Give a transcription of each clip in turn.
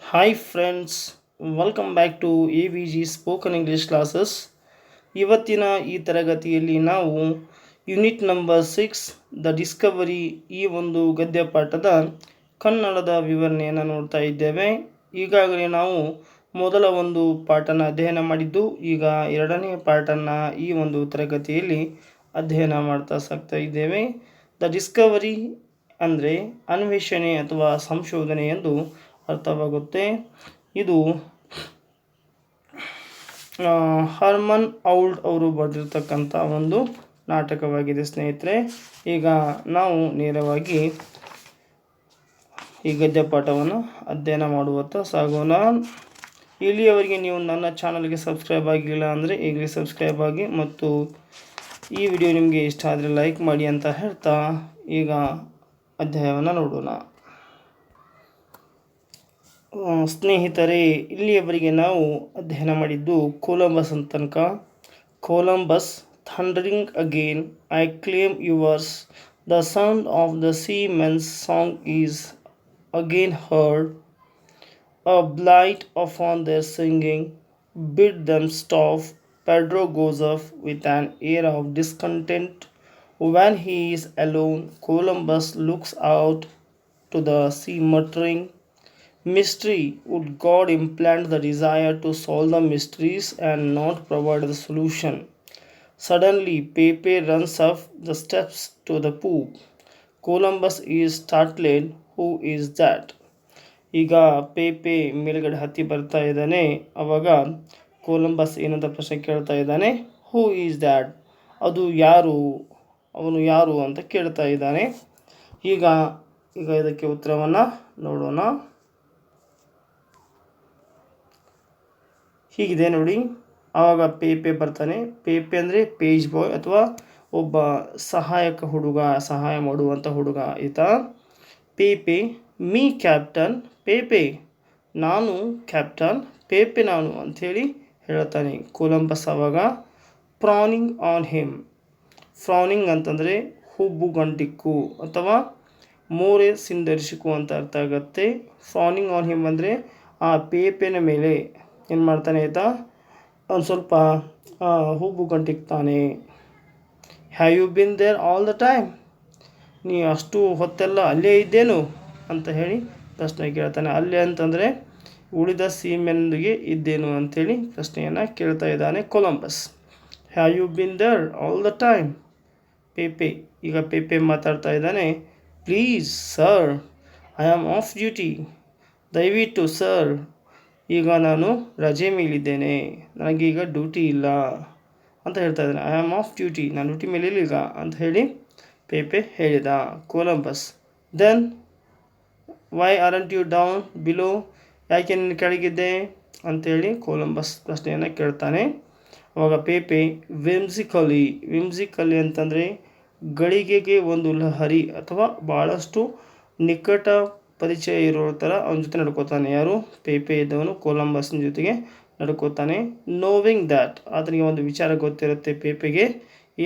Hi friends, welcome back to AVG spoken English classes. ಇವತ್ತಿನ ಈ ತರಗತಿಯಲ್ಲಿ ನಾವು ಯೂನಿಟ್ ನಂಬರ್ 6 ದ ಡಿಸ್ಕವರಿ ಈ ಒಂದು ಗದ್ಯ ಪಾಠದ ಕನ್ನಡದ ವಿವರಣೆಯನ್ನು ನೋಡ್ತಾ ಇದ್ದೇವೆ. ಈಗಾಗಲೇ ನಾವು ಮೊದಲ ಒಂದು ಪಾಠನ ಅಧ್ಯಯನ ಮಾಡಿದ್ದು, ಈಗ ಎರಡನೇ ಪಾಠನ ಈ ಒಂದು ತರಗತಿಯಲ್ಲಿ ಅಧ್ಯಯನ ಮಾಡ್ತಾ ಸಾಗ್ತಾ ಇದ್ದೇವೆ. ದ ಡಿಸ್ಕವರಿ ಅಂದರೆ ಅನ್ವೇಷಣೆ ಅಥವಾ ಸಂಶೋಧನೆ ಎಂದು ಅರ್ಥವಾಗುತ್ತೆ. ಇದು ಹರ್ಮನ್ ಔಲ್ಡ್ ಅವರು ಬರೆದಿರ್ತಕ್ಕಂಥ ಒಂದು ನಾಟಕವಾಗಿದೆ ಸ್ನೇಹಿತರೆ. ಈಗ ನಾವು ನೇರವಾಗಿ ಈ ಗದ್ಯ ಪಾಠವನ್ನು ಅಧ್ಯಯನ ಮಾಡುವತ್ತ ಸಾಗೋಣ. ಇಲ್ಲಿಯವರೆಗೆ ನೀವು ನನ್ನ ಚಾನಲ್ಗೆ ಸಬ್ಸ್ಕ್ರೈಬ್ ಆಗಿಲ್ಲ ಅಂದರೆ ಈಗಲೇ ಸಬ್ಸ್ಕ್ರೈಬ್ ಆಗಿ ಮತ್ತು ಈ ವಿಡಿಯೋ ನಿಮಗೆ ಇಷ್ಟ ಆದರೆ ಲೈಕ್ ಮಾಡಿ ಅಂತ ಹೇಳ್ತಾ ಈಗ ಅಧ್ಯಾಯವನ್ನು ನೋಡೋಣ. ಸ್ನೇಹಿತರೆ, ಇಲ್ಲಿಯವರೆಗೆ ನಾವು ಅಧ್ಯಯನ ಮಾಡಿದ್ದು ಕೊಲಂಬಸ್ ಅಂತ ತನಕ. Columbus thundering again, I claim yours, the sound of the seamen's song is again heard, a blight upon their singing, bid them stop. Pedro goes off with an air of discontent. When he is alone, Columbus looks out to the sea muttering, mystery, would God implant the desire to solve the mysteries and not provide the solution? Suddenly, Pepe runs up the steps to the poop. Columbus is startled. Who is that? ಈಗ ಪೇಪೆ ಮೇಲ್ಗಡೆ ಹತ್ತಿ ಬರ್ತಾ ಇದ್ದಾನೆ. ಅವಾಗ Columbus ಏನಂತ ಪ್ರಶ್ನೆ ಕೇಳ್ತಾ ಇದ್ದಾನೆ, ಹೂ ಈಸ್ ದ್ಯಾಟ್, ಅದು ಯಾರು, ಅವನು ಯಾರು ಅಂತ ಕೇಳ್ತಾ ಇದ್ದಾನೆ. ಈಗ ಇದಕ್ಕೆ ಉತ್ತರವನ್ನು ನೋಡೋಣ. ಹೀಗಿದೆ ನೋಡಿ. ಆವಾಗ ಪೇಪೆ ಬರ್ತಾನೆ. ಪೇಪೆ ಅಂದರೆ ಪೇಜ್ ಬಾಯ್ ಅಥವಾ ಒಬ್ಬ ಸಹಾಯಕ ಹುಡುಗ, ಸಹಾಯ ಮಾಡುವಂಥ ಹುಡುಗ ಈತ. ಪೇಪೆ, ಮೀ ಕ್ಯಾಪ್ಟನ್ ಪೇಪೆ, ನಾನು ಕ್ಯಾಪ್ಟನ್ ಪೇಪೆ ನಾನು ಅಂಥೇಳಿ ಹೇಳ್ತಾನೆ. ಕೊಲಂಬಸ್ ಆವಾಗ ಫ್ರಾನಿಂಗ್ ಆನ್ ಹಿಮ್. ಫ್ರಾನಿಂಗ್ ಅಂತಂದರೆ ಹುಬ್ಬುಗಂಟಿಕ್ಕು ಅಥವಾ ಮೋರೆ ಸಿಂಡರಿಸಿಕು ಅಂತ ಅರ್ಥ ಆಗುತ್ತೆ. ಫ್ರಾನಿಂಗ್ ಆನ್ ಹಿಮ್ ಅಂದರೆ ಆ ಪೇಪೆನ ಮೇಲೆ ಏನು ಮಾಡ್ತಾನೆ ಆಯಿತಾ, ಒಂದು ಸ್ವಲ್ಪ ಹುಬ್ಬುಗಂಟಿಕ್ತಾನೆ. Have you been there all the time, ನೀ ಅಷ್ಟು ಹೊತ್ತೆಲ್ಲ ಅಲ್ಲೇ ಇದ್ದೇನು ಅಂತ ಹೇಳಿ ಪ್ರಶ್ನೆ ಕೇಳ್ತಾನೆ. ಅಲ್ಲೇ ಅಂತಂದರೆ ಉಳಿದ ಸೀಮೆಂದಿಗೆ ಇದ್ದೇನು ಅಂಥೇಳಿ ಪ್ರಶ್ನೆಯನ್ನು ಕೇಳ್ತಾ ಇದ್ದಾನೆ Columbus. Have you been there all the time Pepe. ಈಗ ಪೇಪೆ ಮಾತಾಡ್ತಾ ಇದ್ದಾನೆ. Please sir, I am off duty, ದಯವಿಟ್ಟು ಸರ್, ಈಗ ನಾನು ರಜೆ ಮೇಲಿದ್ದೇನೆ, ನನಗೀಗ ಡ್ಯೂಟಿ ಇಲ್ಲ ಅಂತ ಹೇಳ್ತಾ ಇದ್ದಾನೆ. ಐ ಆಮ್ ಆಫ್ ಡ್ಯೂಟಿ, ನಾನು ಡ್ಯೂಟಿ ಮೇಲೆ ಈಗ ಅಂತ ಹೇಳಿ ಪೇಪೆ ಹೇಳಿದ. Columbus, then why aren't you down below, ಯಾಕೆ ನೀನು ಕೆಳಗಿದ್ದೆ ಅಂಥೇಳಿ ಕೊಲಂಬಸ್ ಪ್ರಶ್ನೆಯನ್ನು ಕೇಳ್ತಾನೆ. ಅವಾಗ ಪೇಪೆ ವಿಮ್ಸಿಕಲಿ ಅಂತಂದರೆ ಗಳಿಗೆಗೆ ಒಂದು ಲಹರಿ ಅಥವಾ ಭಾಳಷ್ಟು ನಿಕಟ ಪರಿಚಯ ಇರೋ ಥರ ಅವನ ಜೊತೆ ನಡ್ಕೋತಾನೆ. ಯಾರು, ಪೇಪೆ ಇದ್ದವನು ಕೊಲಂಬಸ್ನ ಜೊತೆಗೆ ನಡ್ಕೋತಾನೆ. ನೋವಿಂಗ್ ದ್ಯಾಟ್, ಆತನಿಗೆ ಒಂದು ವಿಚಾರ ಗೊತ್ತಿರುತ್ತೆ ಪೇಪೆಗೆ.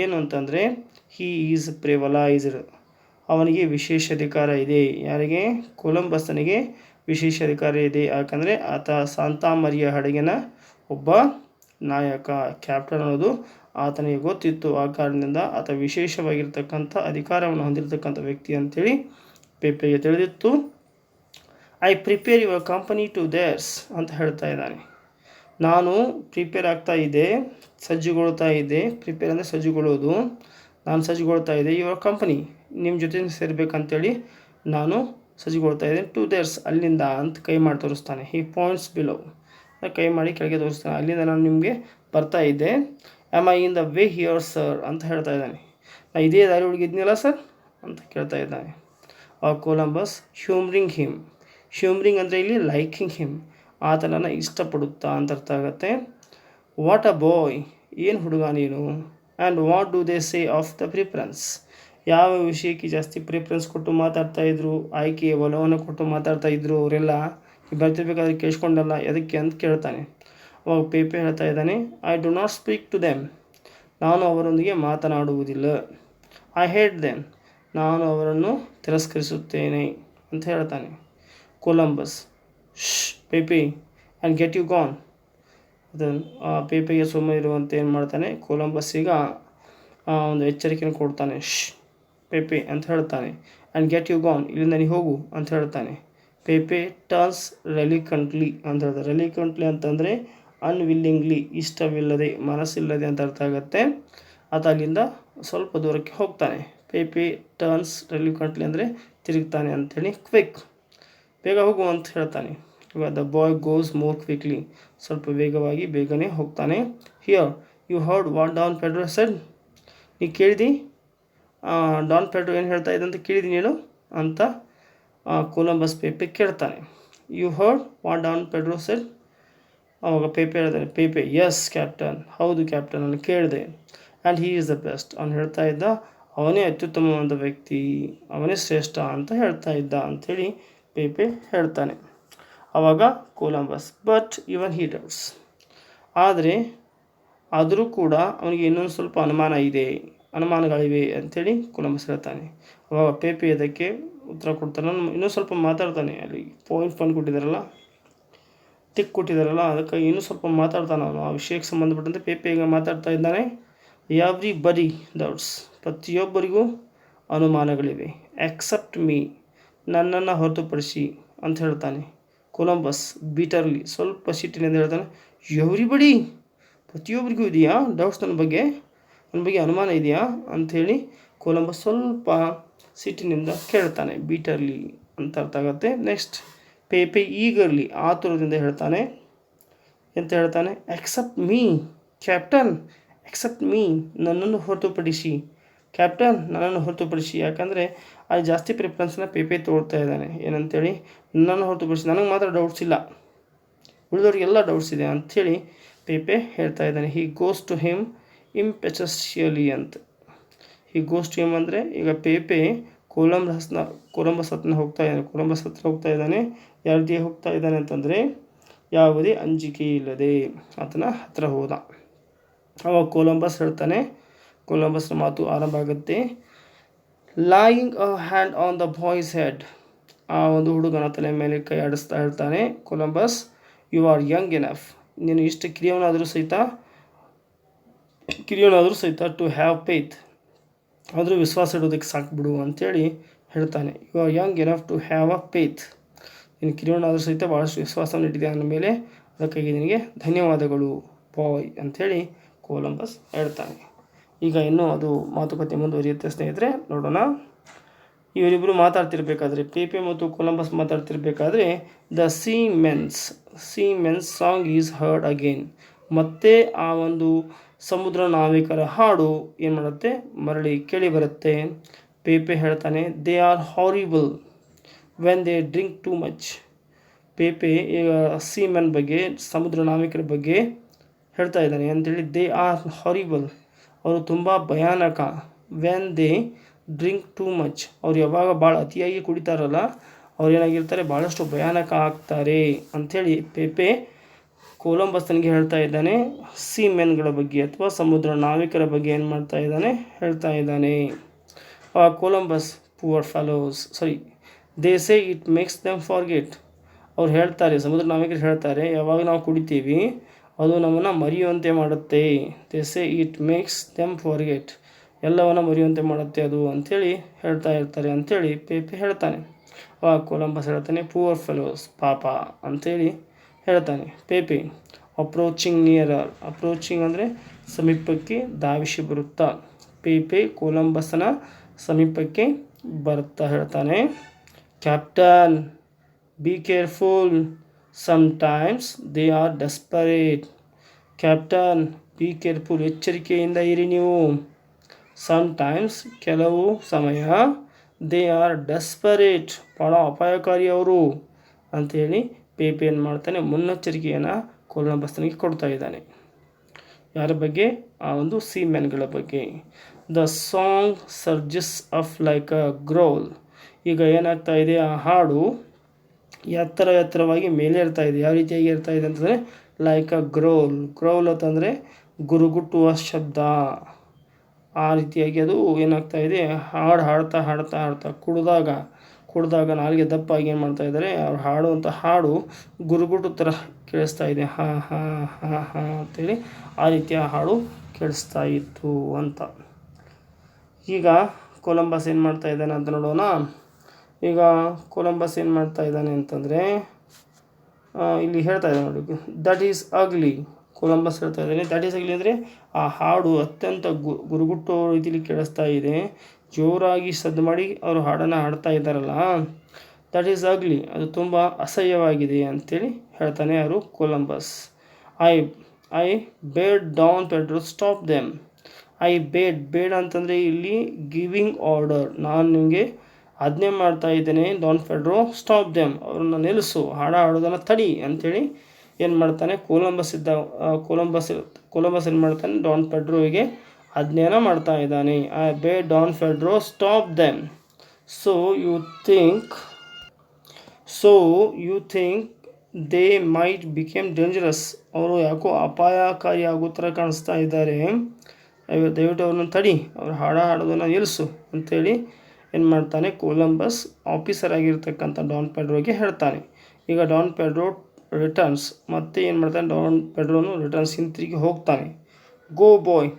ಏನು ಅಂತಂದರೆ ಹೀ ಈಸ್ ಪ್ರಿವಲೈಸ್ಡ್, ಅವನಿಗೆ ವಿಶೇಷ ಅಧಿಕಾರ ಇದೆ. ಯಾರಿಗೆ, ಕೊಲಂಬಸ್ನಿಗೆ ವಿಶೇಷ ಅಧಿಕಾರ ಇದೆ. ಯಾಕಂದರೆ ಆತ ಸಾಂತಾ ಮರಿಯ ಹಡಗಿನ ಒಬ್ಬ ನಾಯಕ, ಕ್ಯಾಪ್ಟನ್ ಅನ್ನೋದು ಆತನಿಗೆ ಗೊತ್ತಿತ್ತು. ಆ ಕಾರಣದಿಂದ ಆತ ವಿಶೇಷವಾಗಿರ್ತಕ್ಕಂಥ ಅಧಿಕಾರವನ್ನು ಹೊಂದಿರತಕ್ಕಂಥ ವ್ಯಕ್ತಿ ಅಂಥೇಳಿ ಪೇಪೆಗೆ ತಿಳಿದಿತ್ತು. I prepare your company to theirs ಅಂತ ಹೇಳ್ತಾ ಇದ್ದಾನೆ. ನಾನು ಪ್ರಿಪೇರ್ ಆಗ್ತಾ ಇದ್ದೆ, ಸಜ್ಜುಗೊಳ್ತಾ ಇದ್ದೆ. ಪ್ರಿಪೇರ್ ಅಂದರೆ ಸಜ್ಜುಗೊಳ್ಳೋದು. ನಾನು ಸಜ್ಜುಗೊಳ್ತಾ ಇದ್ದೆ ಯುವರ್ ಕಂಪನಿ, ನಿಮ್ಮ ಜೊತೆ ಸೇರಬೇಕಂತೇಳಿ ನಾನು ಸಜ್ಜುಗೊಳ್ತಾ ಇದ್ದೇನೆ. ಟು ದೇರ್ಸ್, ಅಲ್ಲಿಂದ ಅಂತ ಕೈ ಮಾಡಿ ತೋರಿಸ್ತಾನೆ. ಹಿ ಪಾಯಿಂಟ್ಸ್ ಬಿಲೋ, ಕೈ ಮಾಡಿ ಕೆಳಗೆ ತೋರಿಸ್ತಾನೆ. ಅಲ್ಲಿಂದ ನಾನು ನಿಮಗೆ ಬರ್ತಾ ಇದ್ದೆ. Am I in the way here sir ಅಂತ ಹೇಳ್ತಾ ಇದ್ದಾನೆ. ನಾ ಇದೇ ದಾರಿ ಹುಡುಗಿದ್ನಲ್ಲ ಸರ್ ಅಂತ ಕೇಳ್ತಾ ಇದ್ದಾನೆ. ಆ ಕೊಲಂಬಸ್ ಹ್ಯೂಮ್ರಿಂಗ್ ಹಿಮ್, ಹ್ಯೂಮ್ರಿಂಗ್ ಅಂದರೆ ಇಲ್ಲಿ ಲೈಕಿಂಗ್ ಹಿಮ್, ಆತನನ್ನು ಇಷ್ಟಪಡುತ್ತಾ ಅಂತ ಅರ್ಥ ಆಗುತ್ತೆ. ವಾಟ್ ಅ ಬಾಯ್, ಏನು ಹುಡುಗ ನೀನು. And what do they say of the preference, ಯಾವ ವಿಷಯಕ್ಕೆ ಜಾಸ್ತಿ ಪ್ರಿಫರೆನ್ಸ್ ಕೊಟ್ಟು ಮಾತಾಡ್ತಾಯಿದ್ರು, ಆಯ್ಕೆ ಒಲವನ್ನು ಕೊಟ್ಟು ಮಾತಾಡ್ತಾಯಿದ್ರು ಅವರೆಲ್ಲ, ಬರ್ತಿರ್ಬೇಕಾದ್ರೆ ಕೇಳಿಸ್ಕೊಂಡಲ್ಲ ಎದಕ್ಕೆ ಅಂತ ಕೇಳ್ತಾನೆ. ಅವಾಗ ಪೇಪೆ ಹೇಳ್ತಾ ಇದ್ದಾನೆ, I do not speak to them, ನಾನು ಅವರೊಂದಿಗೆ ಮಾತನಾಡುವುದಿಲ್ಲ. ಐ ಹೇಟ್ ದೆಮ್, ನಾನು ಅವರನ್ನು ತಿರಸ್ಕರಿಸುತ್ತೇನೆ ಅಂತ ಹೇಳ್ತಾನೆ. Columbus, Pepe and get you gone. ಅದನ್ನು ಪೇಪೆಗೆ ಸುಮ್ಮನೆ ಇರುವಂತೆ ಏನು ಮಾಡ್ತಾನೆ ಕೊಲಂಬಸ್ ಈಗ ಒಂದು ಎಚ್ಚರಿಕೆಯನ್ನು ಕೊಡ್ತಾನೆ. ಪೇಪೆ ಅಂತ ಹೇಳ್ತಾನೆ. ಆ್ಯಂಡ್ ಗೆಟ್ ಯು ಗಾನ್, ಇಲ್ಲಿಂದ ನೀ ಹೋಗು ಅಂತ ಹೇಳ್ತಾನೆ. ಪೇಪೆ ಟರ್ನ್ಸ್ ರೆಲಿಕಂಟ್ಲಿ ಅಂತ ಹೇಳ್ತಾರೆ. ರೆಲಿಕಂಟ್ಲಿ ಅಂತಂದರೆ ಅನ್ವಿಲ್ಲಿಂಗ್ಲಿ, ಇಷ್ಟವಿಲ್ಲದೆ, ಮನಸ್ಸಿಲ್ಲದೆ ಅಂತ ಅರ್ಥ ಆಗುತ್ತೆ. ಆತ ಅಲ್ಲಿಂದ ಸ್ವಲ್ಪ ದೂರಕ್ಕೆ ಹೋಗ್ತಾನೆ. ಪೇಪೆ ಟರ್ನ್ಸ್ ರೆಲಿಕಂಟ್ಲಿ ಅಂದರೆ ತಿರುಗ್ತಾನೆ ಅಂಥೇಳಿ. ಕ್ವಿಕ್, ಬೇಗ ಹೋಗು ಅಂತ ಹೇಳ್ತಾನೆ. ಇವಾಗ the boy goes more quickly, ಸ್ವಲ್ಪ ವೇಗವಾಗಿ ಬೇಗನೆ ಹೋಗ್ತಾನೆ. Here you heard what Don Pedro said, ನೀ ಕೇಳಿದಿ ಡಾನ್ ಪೆಡ್ರೋ ಏನು ಹೇಳ್ತಾ ಇದ್ದಂತ ಕೇಳಿದಿ ನೀನು ಅಂತ ಕೊಲಂಬಸ್ ಪೇಪೆ ಕೇಳ್ತಾನೆ. You heard what Don Pedro said, ಅವಾಗ ಪೇಪೆ ಹೇಳ್ತಾನೆ. ಪೇಪೆ ಎಸ್ ಕ್ಯಾಪ್ಟನ್, ಹೌದು ಕ್ಯಾಪ್ಟನ್ ನಾನು ಕೇಳಿದೆ. And he is the best, ಅವನು ಹೇಳ್ತಾ ಇದ್ದ ಅವನೇ ಅತ್ಯುತ್ತಮವಾದ ವ್ಯಕ್ತಿ, ಅವನೇ ಶ್ರೇಷ್ಠ ಅಂತ ಹೇಳ್ತಾ ಇದ್ದ ಅಂಥೇಳಿ ಪೇಪೆ ಹೇಳ್ತಾನೆ. ಆವಾಗ Columbus but even Hi doubts, ಆದರೆ ಆದರೂ ಕೂಡ ಅವನಿಗೆ ಇನ್ನೊಂದು ಸ್ವಲ್ಪ ಅನುಮಾನಗಳಿವೆ ಅಂಥೇಳಿ ಕೊಲಂಬಸ್ ಹೇಳ್ತಾನೆ. ಅವಾಗ ಪೇಪೆ ಅದಕ್ಕೆ ಉತ್ತರ ಕೊಡ್ತಾನೆ. ನಾನು ಇನ್ನೂ ಸ್ವಲ್ಪ ಮಾತಾಡ್ತಾನೆ, ಅಲ್ಲಿ ಪಾಯಿಂಟ್ ಕೊಟ್ಟಿದ್ದಾರಲ್ಲ, ಟಿಕ್ ಕೊಟ್ಟಿದ್ದಾರಲ್ಲ, ಅದಕ್ಕೆ ಇನ್ನೂ ಸ್ವಲ್ಪ ಮಾತಾಡ್ತಾನೆ ಅವನು ಆ ವಿಷಯಕ್ಕೆ ಸಂಬಂಧಪಟ್ಟಂತೆ. ಪೇಪೆ ಈಗ ಮಾತಾಡ್ತಾ ಇದ್ದಾನೆ. ಎವ್ರಿ ಬಡಿ ಡೌಟ್ಸ್, ಪ್ರತಿಯೊಬ್ಬರಿಗೂ ಅನುಮಾನಗಳಿವೆ. ಎಕ್ಸೆಪ್ಟ್ ಮೀ, ನನ್ನನ್ನು ಹೊರತುಪಡಿಸಿ ಅಂತ ಹೇಳ್ತಾನೆ ಕೊಲಂಬಸ್ ಬೀಟರ್ಲಿ, ಸ್ವಲ್ಪ ಸಿಟ್ಟಿನಿಂದ ಹೇಳ್ತಾನೆ. ಎವ್ರಿಬಡಿ, ಪ್ರತಿಯೊಬ್ಬರಿಗೂ ಇದೆಯಾ ಡೌಟ್ಸ್ ನನ್ನ ಬಗ್ಗೆ ಅನುಮಾನ ಇದೆಯಾ ಅಂಥೇಳಿ ಕೊಲಂಬಸ್ ಸ್ವಲ್ಪ ಸಿಟ್ಟಿನಿಂದ ಕೇಳ್ತಾನೆ. ಬೀಟರ್ಲಿ ಅಂತ ಅರ್ಥ ಆಗುತ್ತೆ. ನೆಕ್ಸ್ಟ್ ಪೇಪೆ ಈಗರ್ಲಿ, ಆತುರದಿಂದ ಹೇಳ್ತಾನೆ. ಎಂತ ಹೇಳ್ತಾನೆ? Except me captain, except me, ನನ್ನನ್ನು ಹೊರತುಪಡಿಸಿ ಕ್ಯಾಪ್ಟನ್, ನನ್ನನ್ನು ಹೊರತುಪಡಿಸಿ. ಯಾಕಂದರೆ ಅಲ್ಲಿ ಜಾಸ್ತಿ ಪ್ರಿಫರೆನ್ಸ್ನ ಪೇಪೆ ತೊಗೊಳ್ತಾ ಇದ್ದಾನೆ. ಏನಂತೇಳಿ, ನನ್ನನ್ನು ಹೊರತುಪಡಿಸಿ, ನನಗೆ ಮಾತ್ರ ಡೌಟ್ಸ್ ಇಲ್ಲ, ಉಳಿದವ್ರಿಗೆಲ್ಲ ಡೌಟ್ಸ್ ಇದೆ ಅಂಥೇಳಿ ಪೇಪೆ ಹೇಳ್ತಾ ಇದ್ದಾನೆ. ಹಿ ಗೋಸ್ ಟು ಹಿಮ್ ಇಂಪೆಚಸ್ಯಲಿ ಅಂತ. ಹಿ ಗೋಸ್ ಟು ಹಿಮ್ ಅಂದರೆ ಈಗ ಪೇಪೆ ಕೊಲಂಬಸ್ ಹತ್ರ ಹೋಗ್ತಾ ಇದ್ದಾನೆ. ಯಾವ ರೀತಿ ಹೋಗ್ತಾ ಇದ್ದಾನೆ ಅಂತಂದರೆ, ಯಾವುದೇ ಅಂಜಿಕೆ ಇಲ್ಲದೆ ಆತನ ಹತ್ರ ಹೋದ. ಅವಾಗ ಕೊಲಂಬಸ್ ಹೇಳ್ತಾನೆ, ಕೊಲಂಬಸ್ನ ಮಾತು ಆರಂಭ ಆಗುತ್ತೆ. Laying a hand on the boy's head, ಆ ಒಂದು ಹುಡುಗನ ತಲೆ ಮೇಲೆ ಕೈ ಆಡಿಸ್ತಾ ಹೇಳ್ತಾನೆ Columbus. You are young enough, ನೀನು ಇಷ್ಟು ಕಿರಿಯವನಾದರೂ ಸಹಿತ ಟು ಹ್ಯಾವ್ ಫೇತ್, ಆದರೂ ವಿಶ್ವಾಸ ಇಡೋದಕ್ಕೆ ಸಾಕ್ಬಿಡು ಅಂಥೇಳಿ ಹೇಳ್ತಾನೆ. You are young enough to have a faith, ನೀನು ಕಿರಿಯವನಾದರೂ ಸಹಿತ ಭಾಳಷ್ಟು ವಿಶ್ವಾಸವನ್ನು ಇಟ್ಟಿದೆ ಅಂದ ಮೇಲೆ ಅದಕ್ಕಾಗಿ ನಿನಗೆ ಧನ್ಯವಾದಗಳು ಬಾಯ್ ಅಂಥೇಳಿ ಕೊಲಂಬಸ್ ಹೇಳ್ತಾನೆ. ಈಗ ಇನ್ನೂ ಅದು ಮಾತುಕತೆ ಮುಂದುವರಿಯುತ್ತೆ ಸ್ನೇಹಿತರೆ, ನೋಡೋಣ. ಇವರಿಬ್ಬರು ಮಾತಾಡ್ತಿರ್ಬೇಕಾದ್ರೆ, ಪೇಪೆ ಮತ್ತು ಕೊಲಂಬಸ್ ಮಾತಾಡ್ತಿರ್ಬೇಕಾದ್ರೆ, the seamen's song is heard again, ಮತ್ತೆ ಆ ಒಂದು ಸಮುದ್ರ ನಾವಿಕರ ಹಾಡು ಏನು ಮಾಡುತ್ತೆ, ಮರಳಿ ಕೇಳಿ ಬರುತ್ತೆ. ಪೇಪೆ ಹೇಳ್ತಾನೆ, they are horrible when they drink too much. ಪೇಪೆ ಈಗ ಸೀಮೆನ್ ಬಗ್ಗೆ, ಸಮುದ್ರ ನಾವಿಕರ ಬಗ್ಗೆ ಹೇಳ್ತಾ ಇದ್ದಾನೆ ಅಂಥೇಳಿ. ದೇ ಆರ್ ಹಾರಿಬಲ್, ಅವರು ತುಂಬ ಭಯಾನಕ. When they drink too much, ಅವ್ರು ಯಾವಾಗ ಭಾಳ ಅತಿಯಾಗಿ ಕುಡಿತಾರಲ್ಲ ಅವ್ರು ಏನಾಗಿರ್ತಾರೆ, ಭಾಳಷ್ಟು ಭಯಾನಕ ಆಗ್ತಾರೆ ಅಂಥೇಳಿ ಪೇಪೆ ಕೊಲಂಬಸ್ನಿಗೆ ಹೇಳ್ತಾ ಇದ್ದಾನೆ. ಸೀಮೆನ್ಗಳ ಬಗ್ಗೆ ಅಥವಾ ಸಮುದ್ರ ನಾವಿಕರ ಬಗ್ಗೆ ಏನು ಮಾಡ್ತಾ ಇದ್ದಾನೆ, ಹೇಳ್ತಾ ಇದ್ದಾನೆ. Columbus poor fellows, they say it makes them forget, ಅವ್ರು ಹೇಳ್ತಾರೆ, ಸಮುದ್ರ ನಾವಿಕರು ಹೇಳ್ತಾರೆ, ಯಾವಾಗ ನಾವು ಕುಡಿತೀವಿ ಅದು ನಮ್ಮನ್ನು ಮರೆಯುವಂತೆ ಮಾಡುತ್ತೆ. They say it makes them forget, ಎಲ್ಲವನ್ನ ಮರೆಯುವಂತೆ ಮಾಡುತ್ತೆ ಅದು ಅಂಥೇಳಿ ಹೇಳ್ತಾ ಇರ್ತಾರೆ ಅಂಥೇಳಿ ಪೇಪೆ ಹೇಳ್ತಾನೆ. ಕೊಲಂಬಸ್ ಹೇಳ್ತಾನೆ, ಪುವರ್ ಫೆಲೋಸ್, ಪಾಪ ಅಂಥೇಳಿ ಹೇಳ್ತಾನೆ. ಪೇಪೆ ಅಪ್ರೋಚಿಂಗ್ ನಿಯರರ್, ಅಪ್ರೋಚಿಂಗ್ ಅಂದರೆ ಸಮೀಪಕ್ಕೆ ಧಾವಿಸಿ ಬರುತ್ತಾ. ಪೇಪೆ ಕೊಲಂಬಸ್ನ ಸಮೀಪಕ್ಕೆ ಬರ್ತಾ ಹೇಳ್ತಾನೆ, captain be careful, sometimes they are desperate. Captain be careful, ಎಚ್ಚರಿಕೆಯಿಂದ ಇರಿ ನೀವು. ಸಮ್ಟೈಮ್ಸ್, ಕೆಲವು ಸಮಯ, ದೇ ಆರ್ ಡೆಸ್ಪರೇಟ್, ಭಾಳ ಅಪಾಯಕಾರಿ ಅವರು ಅಂಥೇಳಿ ಪೇಪೆ ಏನು ಮಾಡ್ತಾನೆ, ಮುನ್ನೆಚ್ಚರಿಕೆಯನ್ನು ಕೊಲಂಬಸ್ನಿಗೆ ಕೊಡ್ತಾ ಇದ್ದಾನೆ. ಯಾರ ಬಗ್ಗೆ? ಆ ಒಂದು ಸೀಮೆನ್ಗಳ ಬಗ್ಗೆ. The song surges of like a ಗ್ರೋಲ್, ಈಗ ಏನಾಗ್ತಾ ಇದೆ, ಆ ಹಾಡು ಎತ್ತರವಾಗಿ ಮೇಲೆ ಇರ್ತಾ ಇದೆ. ಯಾವ ರೀತಿಯಾಗಿ ಇರ್ತಾ ಇದೆ ಅಂತಂದರೆ, ಲೈಕ್ ಅ ಗ್ರೋಲ್ ಅಂತಂದರೆ ಗುರುಗುಟ್ಟುವ ಶಬ್ದ. ಆ ರೀತಿಯಾಗಿ ಅದು ಏನಾಗ್ತಾ ಇದೆ, ಹಾಡ್ತಾ ಕುಡಿದಾಗ ನಾಲಿಗೆ ದಪ್ಪಾಗಿ ಏನು ಮಾಡ್ತಾ ಇದ್ದಾರೆ, ಅವ್ರು ಹಾಡುವಂಥ ಹಾಡು ಗುರುಗುಟ್ಟು ಥರ ಕೇಳಿಸ್ತಾ ಇದೆ, ಹಾಂ ಹಾಂ ಹಾಂ ಹಾಂ ಅಂತೇಳಿ ಆ ರೀತಿಯ ಹಾಡು ಕೇಳಿಸ್ತಾ ಇತ್ತು ಅಂತ. ಈಗ ಕೊಲಂಬಸ್ ಏನು ಮಾಡ್ತಾ ಇದ್ದಾನೆ ಅಂತ ನೋಡೋಣ. ಈಗ ಕೊಲಂಬಸ್ ಏನು ಮಾಡ್ತಾ ಇದ್ದಾನೆ ಅಂತಂದರೆ ಇಲ್ಲಿ ಹೇಳ್ತಾ ಇದ್ದಾನೆ ನೋಡಿ, ದಟ್ ಈಸ್ ಅಗ್ಲಿ. ಕೊಲಂಬಸ್ ಹೇಳ್ತಾ ಇದ್ದಾನೆ ದಟ್ ಈಸ್ ಅಗ್ಲಿ ಅಂದರೆ ಆ ಹಾಡು ಅತ್ಯಂತ ಗುರುಗುಟ್ಟೋ ರೀತಿಯಲ್ಲಿ ಕೇಳಿಸ್ತಾ ಇದೆ, ಜೋರಾಗಿ ಸದ್ದು ಮಾಡಿ ಅವರು ಹಾಡನ್ನು ಹಾಡ್ತಾ ಇದ್ದಾರಲ್ಲ, ದಟ್ ಈಸ್ ಅಗ್ಲಿ, ಅದು ತುಂಬ ಅಸಹ್ಯವಾಗಿದೆ ಅಂತೇಳಿ ಹೇಳ್ತಾನೆ ಯಾರು, Columbus. I bade Don Pedro stop them. I bade ಅಂತಂದರೆ ಇಲ್ಲಿ ಗಿವಿಂಗ್ ಆರ್ಡರ್, ನಾನು ನಿಮಗೆ ಆಜ್ಞೆ ಮಾಡ್ತಾ ಇದ್ದೇನೆ, ಡಾನ್ ಪೆಡ್ರೋ ಸ್ಟಾಪ್ ದೆಮ್, ಅವ್ರನ್ನ ನಿಲ್ಲಿಸು, ಹಾಡೋದನ್ನು ತಡಿ ಅಂಥೇಳಿ ಏನು ಮಾಡ್ತಾನೆ ಕೊಲಂಬಸ್ ಏನು ಮಾಡ್ತಾನೆ, ಡಾನ್ ಪೆಡ್ರೋವಿಗೆ ಆಜ್ಞೆಯನ್ನು ಮಾಡ್ತಾ ಇದ್ದಾನೆ. I bade Don Pedro stop them. So you think they might became dangerous, ಅವರು ಯಾಕೋ ಅಪಾಯಕಾರಿ ಆಗೋ ಥರ ಕಾಣಿಸ್ತಾ ಇದ್ದಾರೆ, ದಯವಿಟ್ಟು ಅವ್ರನ್ನ ತಡಿ, ಅವ್ರು ಹಾಡೋದನ್ನು ನಿಲ್ಲಿಸು ಅಂಥೇಳಿ ಏನು ಮಾಡ್ತಾನೆ ಕೊಲಂಬಸ್ ಆಫೀಸರ್ ಆಗಿರ್ತಕ್ಕಂಥ ಡಾನ್ ಪೆಡ್ರೋಗೆ ಹೇಳ್ತಾನೆ. ಈಗ ಡಾನ್ ಪೆಡ್ರೋ ರಿಟರ್ನ್ಸ್, ಮತ್ತೆ ಏನು ಮಾಡ್ತಾನೆ, ಡಾನ್ ಪೆಡ್ರೋನು ರಿಟರ್ನ್ಸ್ ಹಿಂತಿರುಗಿ ಹೋಗ್ತಾನೆ. ಗೋ ಬಾಯ್,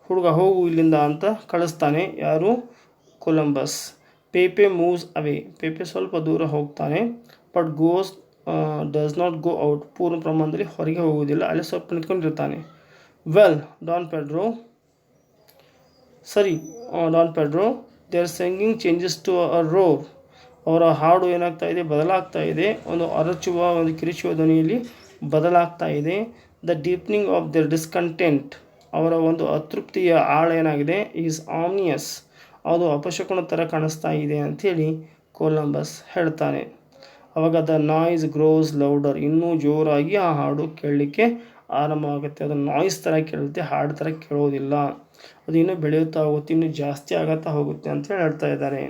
ಹುಡುಗ ಹೋಗು ಇಲ್ಲಿಂದ ಅಂತ ಕಳಿಸ್ತಾನೆ ಯಾರು, ಕೊಲಂಬಸ್. ಪೇಪೆ ಮೂವ್ಸ್ ಅವೇ, ಪೇಪೆ ಸ್ವಲ್ಪ ದೂರ ಹೋಗ್ತಾನೆ, but does not go out, ಪೂರ್ಣ ಪ್ರಮಾಣದಲ್ಲಿ ಹೊರಗೆ ಹೋಗುವುದಿಲ್ಲ, ಅಲ್ಲಿ ಸ್ವಲ್ಪ ನಿಂತ್ಕೊಂಡಿರ್ತಾನೆ. ವೆಲ್ ಡಾನ್ ಪೆಡ್ರೋ, ಸರಿ Don Pedro, their singing changes to a roar, ಅವರ ಹಾಡು ಏನಾಗ್ತಾ ಇದೆ, ಬದಲಾಗ್ತಾ ಇದೆ, ಒಂದು ಅರಚುವ ಒಂದು ಕಿರಿಚುವ ಧ್ವನಿಯಲ್ಲಿ ಬದಲಾಗ್ತಾ ಇದೆ. ದ ಡೀಪ್ನಿಂಗ್ ಆಫ್ ದರ್ ಡಿಸ್ಕಂಟೆಂಟ್, ಅವರ ಒಂದು ಅತೃಪ್ತಿಯ ಆಳ ಏನಾಗಿದೆ, ಈಸ್ ಆಮ್ನಿಯಸ್, ಅದು ಅಪಶಕುನ ಥರ ಕಾಣಿಸ್ತಾ ಇದೆ ಅಂಥೇಳಿ ಕೊಲಂಬಸ್ ಹೇಳ್ತಾನೆ. ಅವಾಗ ದ ನಾಯ್ಸ್ ಗ್ರೋಸ್ ಲೌಡರ್, ಇನ್ನೂ ಜೋರಾಗಿ ಆ ಹಾಡು ಕೇಳಲಿಕ್ಕೆ ಆರಂಭ ಆಗುತ್ತೆ, ಅದು ನಾಯ್ಸ್ ಥರ ಕೇಳುತ್ತೆ, ಹಾಡು ಥರ ಕೇಳೋದಿಲ್ಲ, ಅದು ಇನ್ನೂ ಬೆಳೆಯುತ್ತಾ ಹೋಗುತ್ತೆ, ಇನ್ನೂ ಜಾಸ್ತಿ ಆಗುತ್ತಾ ಹೋಗುತ್ತೆ ಅಂತೇಳಿ ಹೇಳ್ತಾ ಇದ್ದಾರೆ.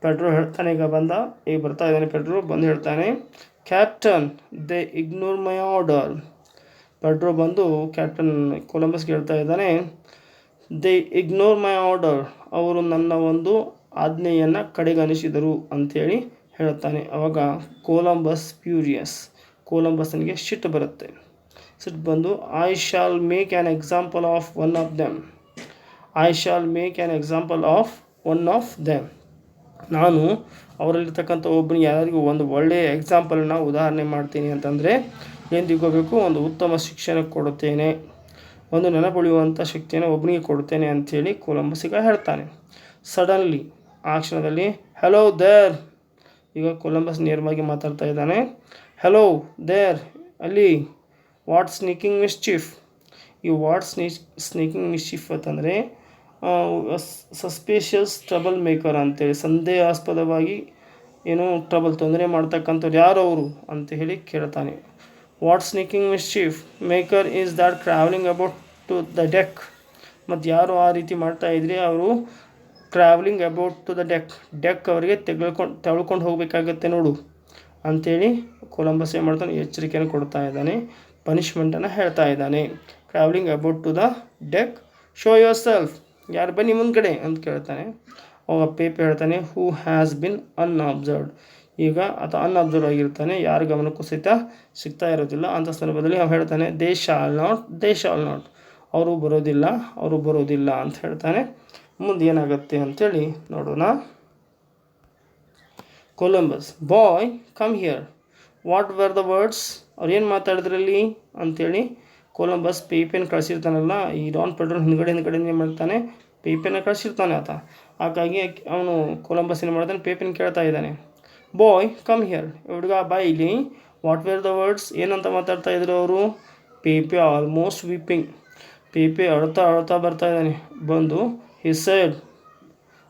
ಪೆಡ್ರೋ ಹೇಳ್ತಾನೆ, ಈಗ ಬರ್ತಾ ಇದ್ದಾನೆ ಪೆಡ್ರೋ, ಬಂದು ಹೇಳ್ತಾನೆ, captain they ignore my order. Pedro ಬಂದು ಕ್ಯಾಪ್ಟನ್ ಕೊಲಂಬಸ್ಗೆ ಹೇಳ್ತಾ ಇದ್ದಾನೆ, ದೇ ಇಗ್ನೋರ್ ಮೈ ಆರ್ಡರ್, ಅವರು ನನ್ನ ಒಂದು ಆಜ್ಞೆಯನ್ನು ಕಡೆಗಣಿಸಿದರು ಅಂಥೇಳಿ ಹೇಳ್ತಾನೆ. ಅವಾಗ ಕೊಲಂಬಸ್ ಫ್ಯೂರಿಯಸ್, ಕೊಲಂಬಸ್ನಿಗೆ ಸಿಟ್ಟು ಬರುತ್ತೆ. ಸಿಟ್ಟು ಬಂದು, I shall make an example of one of them, I shall make an example of one of them, ನಾನು ಅವರಲ್ಲಿರ್ತಕ್ಕಂಥ ಒಬ್ಬನಿಗೆ ಯಾರಿಗೂ ಒಂದು ಒಳ್ಳೆಯ ಎಕ್ಸಾಂಪಲನ್ನು ಉದಾಹರಣೆ ಮಾಡ್ತೀನಿ ಅಂತಂದರೆ ಏನು ತಿಳ್ಕೋಬೇಕು, ಒಂದು ಉತ್ತಮ ಶಿಕ್ಷಣ ಕೊಡುತ್ತೇನೆ, ಒಂದು ನೆನಪುಳಿಯುವಂಥ ಶಕ್ತಿಯನ್ನು ಒಬ್ಬನಿಗೆ ಕೊಡುತ್ತೇನೆ ಅಂಥೇಳಿ ಕೊಲಂಬಸ್ ಈಗ ಹೇಳ್ತಾನೆ. ಸಡನ್ಲಿ, ಆ ಕ್ಷಣದಲ್ಲಿ, ಹೆಲೋ ದೇರ್, ಈಗ ಕೊಲಂಬಸ್ ನೇರವಾಗಿ ಮಾತಾಡ್ತಾ ಇದ್ದಾನೆ, ಹೆಲೋ ದೇರ್, ಅಲ್ಲಿ, ವಾಟ್ ಸ್ನೀಕಿಂಗ್ ಮಿಸ್ಚೀಫ್. ಈ ವಾಟ್ ಸ್ನೀಕಿಂಗ್ ಮಿಸ್ಚೀಫ್ ಅಂತಂದರೆ ಸಸ್ಪೇಷಿಯಸ್ ಟ್ರಬಲ್ ಮೇಕರ್ ಅಂತೇಳಿ, ಸಂದೇಹಾಸ್ಪದವಾಗಿ ಏನೋ ತೊಂದರೆ ಮಾಡ್ತಕ್ಕಂಥವ್ರು ಯಾರು ಅವರು ಅಂತ ಹೇಳಿ ಕೇಳ್ತಾನೆ. What sneaking mischief maker is that travelling about to the deck, ಮತ್ತು ಯಾರು ಆ ರೀತಿ ಮಾಡ್ತಾ ಇದ್ರಿ ಅವರು travelling about to the deck ಅವರಿಗೆ ತೆಗೆದುಕೊಂಡು ಹೋಗಬೇಕಾಗತ್ತೆ ನೋಡು ಅಂಥೇಳಿ ಕೊಲಂಬಸ್ ಏನು ಮಾಡ್ತಾನೆ, ಎಚ್ಚರಿಕೆಯನ್ನು ಕೊಡ್ತಾ ಇದ್ದಾನೆ, ಪನಿಷ್ಮೆಂಟನ್ನು ಹೇಳ್ತಾ ಇದ್ದಾನೆ. Travelling about to the deck, show yourself, ಯಾರು ಬನ್ನಿ ಮುಂದ್ಗಡೆ ಅಂತ ಕೇಳ್ತಾನೆ. ಅವಾಗ ಪೇಪೆ ಹೇಳ್ತಾನೆ, ಹೂ ಹ್ಯಾಸ್ ಬಿನ್ ಅನ್ಅಬ್ಸರ್ವ್ಡ್, ಈಗ ಆತ ಅನ್ಅಬ್ಸರ್ವ್ ಆಗಿರ್ತಾನೆ, ಯಾರ ಗಮನಕ್ಕೂ ಸಹಿತ ಸಿಗ್ತಾ ಇರೋದಿಲ್ಲ. ಅಂಥ ಸಂದರ್ಭದಲ್ಲಿ ಅವ್ನು ಹೇಳ್ತಾನೆ, ದೇ ಶಾಲ್ ನಾಟ್, ಅವರು ಬರೋದಿಲ್ಲ ಅಂತ ಹೇಳ್ತಾನೆ. ಮುಂದೆ ಏನಾಗುತ್ತೆ ಅಂಥೇಳಿ ನೋಡೋಣ. Columbus, boy come here, what were the words, ಅವ್ರು ಏನು ಮಾತಾಡಿದ್ರಲ್ಲಿ ಅಂಥೇಳಿ ಕೊಲಂಬಸ್ ಪೇಪೆನ ಕಳಿಸಿರ್ತಾನಲ್ಲ, ಈ ಡಾನ್ ಪೆಡ್ರೋ ಹಿಂದ್ಗಡೆ ಏನು ಮಾಡ್ತಾನೆ, ಪೇಪೆನ ಕಳಿಸಿರ್ತಾನೆ ಆತ. ಹಾಗಾಗಿ ಅವನು ಕೊಲಂಬಸ್ ಏನು ಮಾಡ್ತಾನೆ, ಪೇಪೆನ ಕೇಳ್ತಾ ಇದ್ದಾನೆ. ಬಾಯ್ ಕಮ್ ಹಿಯರ್, ಹುಡುಗ ಬಾ ಇಲ್ಲಿ, ವಾಟ್ ವೇರ್ ದ ವರ್ಡ್ಸ್, ಏನಂತ ಮಾತಾಡ್ತಾ ಇದ್ರು ಅವರು. ಪೇಪೆ ಆಲ್ಮೋಸ್ಟ್ ವೀಪಿಂಗ್, ಪೇಪೆ ಅಳ್ತಾ ಬರ್ತಾ ಇದ್ದಾನೆ. ಬಂದು ಹಿ ಸೆಡ್,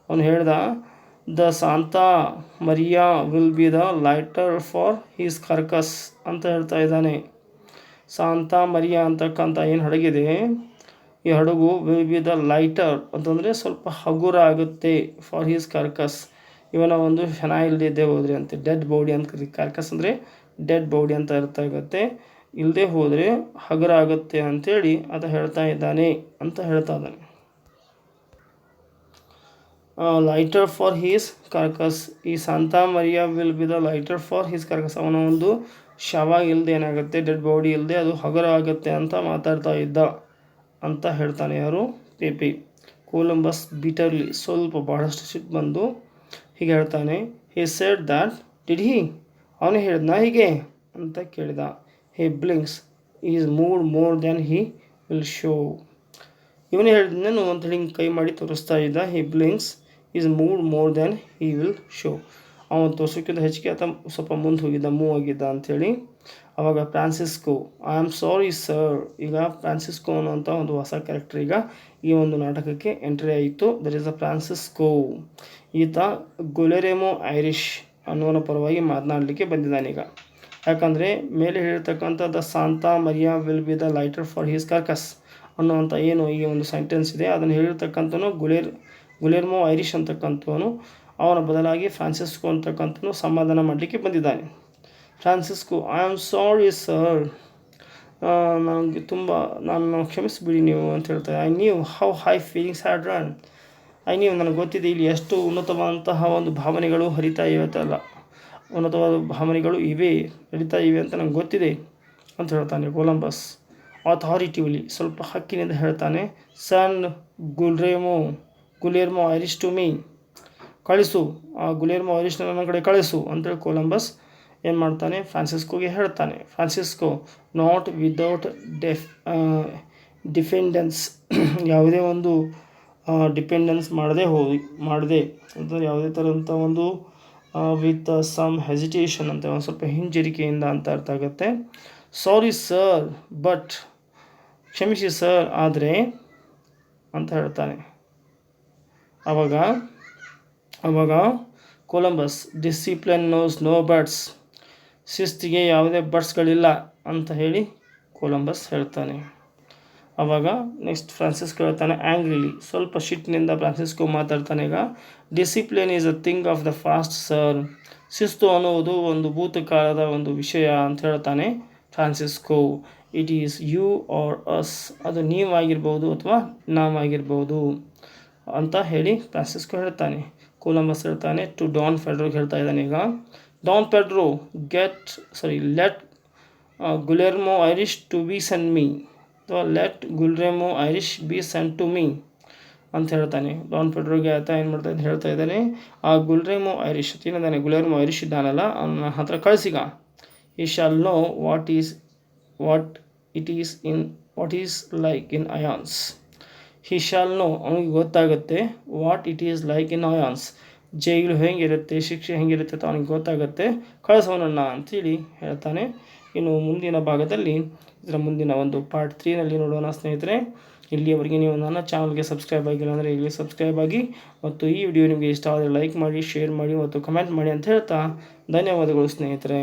ಅವನು ಹೇಳ್ದ, the Santa Maria will be the lighter for his carcass ಅಂತ ಹೇಳ್ತಾ ಇದ್ದಾನೆ. ಸಾಂತಾ ಮರಿಯಾ ಅಂತಕ್ಕಂಥ ಏನು ಹಡಗಿದೆ, ಈ ಹಡಗು ವಿಲ್ ಬಿ ದ ಲೈಟರ್ ಅಂತಂದರೆ ಸ್ವಲ್ಪ ಹಗುರ ಆಗುತ್ತೆ, ಫಾರ್ ಹೀಸ್ ಕರ್ಕಸ್, ಇವನ ಒಂದು ಹೆಣ ಇಲ್ಲದೆ ಹೋದರೆ ಅಂತೆ, ಡೆಡ್ ಬಾಡಿ ಅಂತ ಕರೀ, ಕಾರ್ಕಸ್ ಅಂದರೆ ಡೆಡ್ ಬಾಡಿ ಅಂತ ಅರ್ಥ ಆಗುತ್ತೆ, ಇಲ್ಲದೆ ಹೋದರೆ ಹಗುರ ಆಗುತ್ತೆ ಅಂಥೇಳಿ ಆತ ಹೇಳ್ತಾ ಇದ್ದಾನೆ ಅಂತ ಹೇಳ್ತಾ ಇದ್ದಾನೆ. Lighter for his carcass. ಈ Santa Maria will be the lighter for his carcass. ಅವನ ಒಂದು ಶವ ಇಲ್ಲದೆ ಏನಾಗುತ್ತೆ, ಡೆಡ್ ಬಾಡಿ ಇಲ್ಲದೆ ಅದು ಹಗರ ಆಗುತ್ತೆ ಅಂತ ಮಾತಾಡ್ತಾ ಇದ್ದ ಅಂತ ಹೇಳ್ತಾನೆ ಯಾರು, ಪೇಪೆ. ಕೊಲಂಬಸ್ ಬಿಟರ್ಲಿ, ಸ್ವಲ್ಪ ಬಹಳಷ್ಟು ಸಿಟ್ಟು ಬಂದು ಹೀಗೆ ಹೇಳ್ತಾನೆ, he said that did he, ಅವನೇ ಹೇಳಿದ್ನಾ ಹೀಗೆ ಅಂತ ಕೇಳಿದ. He blinks his mood more than he will show. ಇವನೇ ಹೇಳಿದ್ನೇನು ಅಂತೇಳಿ ಹಿಂಗೆ ಕೈ ಮಾಡಿ ತೋರಿಸ್ತಾ ಇದ್ದ. He blinks his mood more than he will show. ಅವನು ತೋರ್ಸೋಕ್ಕಿಂತ ಹೆಚ್ಚಿಗೆ ಆತ ಸ್ವಲ್ಪ ಮುಂದೆ ಹೋಗಿದ್ದ, ಮೂವ್ ಆಗಿದ್ದ ಅಂಥೇಳಿ. ಆವಾಗ Francisco, I am sorry sir. ಈಗ ಫ್ರಾನ್ಸಿಸ್ಕೋ ಅನ್ನೋಂಥ ಒಂದು ಹೊಸ ಕ್ಯಾರೆಕ್ಟರ್ ಈಗ ಈ ಒಂದು ನಾಟಕಕ್ಕೆ ಎಂಟ್ರಿ ಆಯಿತು. There is a Francisco. ಈತ ಗುಲೆರೆಮೋ ಐರಿಷ್ ಅನ್ನೋನ ಪರವಾಗಿ ಮಾತನಾಡಲಿಕ್ಕೆ ಬಂದಿದ್ದಾನೆ ಈಗ. ಯಾಕಂದರೆ ಮೇಲೆ ಹೇಳಿರ್ತಕ್ಕಂಥ the Santa Maria will be the lighter for his carcass ಅನ್ನೋವಂಥ ಏನು ಈ ಒಂದು ಸೆಂಟೆನ್ಸ್ ಇದೆ, ಅದನ್ನು ಹೇಳಿರ್ತಕ್ಕಂಥನು ಗುಲೆರ್ಮೋ ಐರಿಷ್ ಅಂತಕ್ಕಂಥವನು ಅವನ ಬದಲಾಗಿ ಫ್ರಾನ್ಸಿಸ್ಕೋ ಅಂತಕ್ಕಂಥನು ಸಮಾಧಾನ ಮಾಡಲಿಕ್ಕೆ ಬಂದಿದ್ದಾನೆ. Francisco, I am sorry sir, ನನಗೆ ನಾನು ಕ್ಷಮಿಸಿಬಿಡಿ ನೀವು ಅಂತ ಹೇಳ್ತಾರೆ. I knew how high feelings had run. ನನಗೆ ಗೊತ್ತಿದೆ ಇಲ್ಲಿ ಎಷ್ಟು ಉನ್ನತವಾದಂತಹ ಒಂದು ಭಾವನೆಗಳು ಹರಿತಾ ಇವೆತ್ತಲ್ಲ, ಉನ್ನತವಾದ ಭಾವನೆಗಳು ಹರಿತಾ ಇವೆ ಅಂತ ನನಗೆ ಗೊತ್ತಿದೆ ಅಂತ ಹೇಳ್ತಾನೆ ಕೊಲಂಬಸ್. ಅಥಾರಿಟಿವ್ಲಿ, ಸ್ವಲ್ಪ ಹಕ್ಕಿನಿಂದ ಹೇಳ್ತಾನೆ. ಸನ್ ಗುಲೆರ್ಮೋ ಐರಿಷ್ ಟು ಮೀ, ಕಳಿಸು ಆ ಗುಲೆರ್ಮೋ ಐರಿಷ್ನ ನನ್ನ ಕಡೆ ಕಳಿಸು ಅಂತೇಳಿ ಕೊಲಂಬಸ್ ಏನು ಮಾಡ್ತಾನೆ, ಫ್ರಾನ್ಸಿಸ್ಕೋಗೆ ಹೇಳ್ತಾನೆ. ಫ್ರಾನ್ಸಿಸ್ಕೋ, ನಾಟ್ ವಿದೌಟ್ ಡಿಪೆಂಡೆನ್ಸ್, ಯಾವುದೇ ಒಂದು ಡಿಪೆಂಡೆನ್ಸ್ ಮಾಡದೆ ಅಂತಂದರೆ ಯಾವುದೇ ಥರಂಥ ಒಂದು ವಿತ್ ಸಮ್ ಹೆಸಿಟೇಷನ್ ಅಂತ ಒಂದು ಸ್ವಲ್ಪ ಹಿಂಜರಿಕೆಯಿಂದ ಅಂತ ಅರ್ಥ ಆಗುತ್ತೆ. ಸಾರಿ ಸರ್ ಬಟ್, ಕ್ಷಮಿಸಿ ಸರ್ ಆದರೆ ಅಂತ ಹೇಳ್ತಾನೆ. ಆವಾಗ Columbus, discipline knows no buts, ಶಿಸ್ತಿಗೆ ಯಾವುದೇ ಬಟ್ಸ್ಗಳಿಲ್ಲ ಅಂತ ಹೇಳಿ ಕೊಲಂಬಸ್ ಹೇಳ್ತಾನೆ. ಆವಾಗ ನೆಕ್ಸ್ಟ್ ಫ್ರಾನ್ಸಿಸ್ಕೋ ಹೇಳ್ತಾನೆ ಆ್ಯಂಗ್ರಿಲಿ, ಸ್ವಲ್ಪ ಶಿಟ್ಟಿನಿಂದ ಫ್ರಾನ್ಸಿಸ್ಕೋ ಮಾತಾಡ್ತಾನೆ ಈಗ. Discipline is a thing of the past sir, ಶಿಸ್ತು ಅನ್ನುವುದು ಒಂದು ಭೂತಕಾಲದ ಒಂದು ವಿಷಯ ಅಂತ ಹೇಳ್ತಾನೆ Francisco. It is you or us, ಅದು ನೀವಾಗಿರ್ಬೋದು ಅಥವಾ ನಾವಾಗಿರ್ಬೋದು ಅಂತ ಹೇಳಿ ಫ್ರಾನ್ಸಿಸ್ಕೋ ಹೇಳ್ತಾನೆ. ಕೊಲಂಬಸ್ ಹೇಳ್ತಾನೆ ಟು ಡಾನ್ ಫೆಡ್ರೋಗೆ ಹೇಳ್ತಾ ಇದ್ದಾನೆ ಈಗ. Don Pedro let Guillermo Irish to be send me, ಅಥವಾ let Guillermo Irish be send to me ಅಂತ ಹೇಳ್ತಾನೆ. ಡಾನ್ ಪೆಡ್ರೋಗೆ ಆತ ಏನು ಮಾಡ್ತಾ ಹೇಳ್ತಾ ಇದ್ದಾನೆ, ಆ ಗುಲೆರ್ಮೋ ಐರಿಷ್ ಇದ್ದಾನಲ್ಲ ಅವನ ಹತ್ರ ಕಳಿಸಿಗ. He shall know what is like in irons. He shall know, ಅವನಿಗೆ ಗೊತ್ತಾಗುತ್ತೆ, what it is like in irons, jail ಹೆಂಗಿರುತ್ತೆ, ಶಿಕ್ಷೆ ಹೆಂಗಿರುತ್ತೆ ಅಂತ ಅವನಿಗೆ ಗೊತ್ತಾಗುತ್ತೆ, ಕಳಿಸೋನಣ್ಣ ಅಂಥೇಳಿ ಹೇಳ್ತಾನೆ. ಇನ್ನು ಮುಂದಿನ ಭಾಗದಲ್ಲಿ ಇದರ ಮುಂದಿನ ಒಂದು ಪಾರ್ಟ್ 3ನಲ್ಲಿ ನೋಡೋಣ ಸ್ನೇಹಿತರೆ. ಇಲ್ಲಿಯವರೆಗೆ ನೀವು ನನ್ನ ಚಾನಲ್ಗೆ ಸಬ್ಸ್ಕ್ರೈಬ್ ಆಗಿಲ್ಲ ಅಂದರೆ ಇಲ್ಲಿ ಸಬ್ಸ್ಕ್ರೈಬ್ ಆಗಿ, ಮತ್ತು ಈ ವಿಡಿಯೋ ನಿಮಗೆ ಇಷ್ಟ ಆದರೆ ಲೈಕ್ ಮಾಡಿ, ಶೇರ್ ಮಾಡಿ ಮತ್ತು ಕಮೆಂಟ್ ಮಾಡಿ ಅಂತ ಹೇಳ್ತಾ ಧನ್ಯವಾದಗಳು ಸ್ನೇಹಿತರೆ.